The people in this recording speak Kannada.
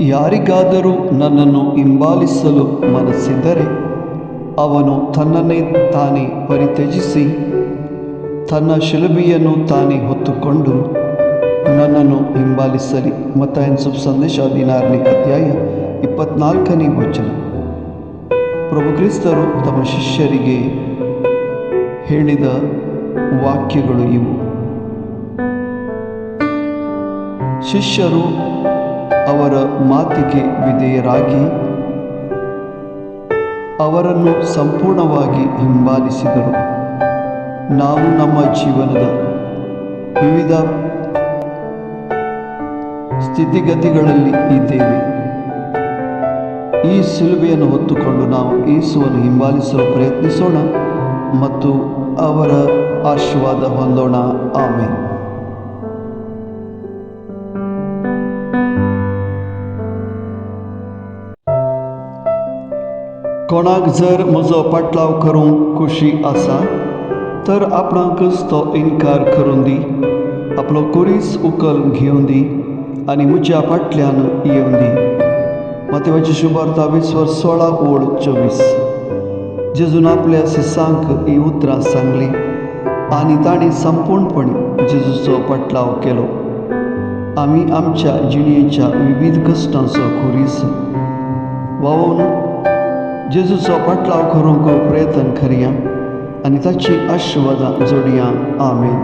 ಯಾರಿಗಾದರೂ ನನ್ನನ್ನು ಹಿಂಬಾಲಿಸಲು ಮನಸ್ಸಿದ್ದರೆ ಅವನು ತನ್ನನ್ನೇ ತಾನೇ ಪರಿತ್ಯಜಿಸಿ ತನ್ನ ಶಿಲುಬೆಯನ್ನು ತಾನೇ ಹೊತ್ತುಕೊಂಡು ನನ್ನನ್ನು ಹಿಂಬಾಲಿಸಲಿ. ಮತ್ತಾಯನ ಶುಭ ಸಂದೇಶ 16ನೇ ಅಧ್ಯಾಯ 24ನೇ ವಚನ. ಪ್ರಭು ಕ್ರಿಸ್ತರು ತಮ್ಮ ಶಿಷ್ಯರಿಗೆ ಹೇಳಿದ ವಾಕ್ಯಗಳು ಇವು. ಶಿಷ್ಯರು ಅವರ ಮಾತಿಗೆ ವಿಧೇಯರಾಗಿ ಅವರನ್ನು ಸಂಪೂರ್ಣವಾಗಿ ಹಿಂಬಾಲಿಸಿದರು. ನಾವು ನಮ್ಮ ಜೀವನದ ವಿವಿಧ ಸ್ಥಿತಿಗತಿಗಳಲ್ಲಿ ಇದ್ದೇವೆ. ಈ ಶಿಲುಬೆಯನ್ನು ಹೊತ್ತುಕೊಂಡು ನಾವು ಯೇಸುವನ್ನು ಹಿಂಬಾಲಿಸಲು ಪ್ರಯತ್ನಿಸೋಣ ಮತ್ತು ಅವರ ಆಶೀರ್ವಾದ ಹೊಂದೋಣ. ಆಮೆನ್. कोणाक जर म्हजो पाटलाव करूंक खोशी आसा तर आपणाकच तो इन्कार करून दी, आपलो कुरीस उखल घेवन दी आनी म्हज्या फाटल्यान येवन दी. मत्तेवाची शुभार्ता 20:16-24. जेजून आपल्या शिसांक ही उतरां सांगली आनी ताणें संपूर्णपणे जेजूचो पाटलाव केलो. आमी आमच्या जिणेच्या विविध कश्टांचो कुरीस व्हांवून जेजूचो पाटलाव करूंक प्रयत्न करया आनी ताची आशीर्वादां जोडया. आमेन.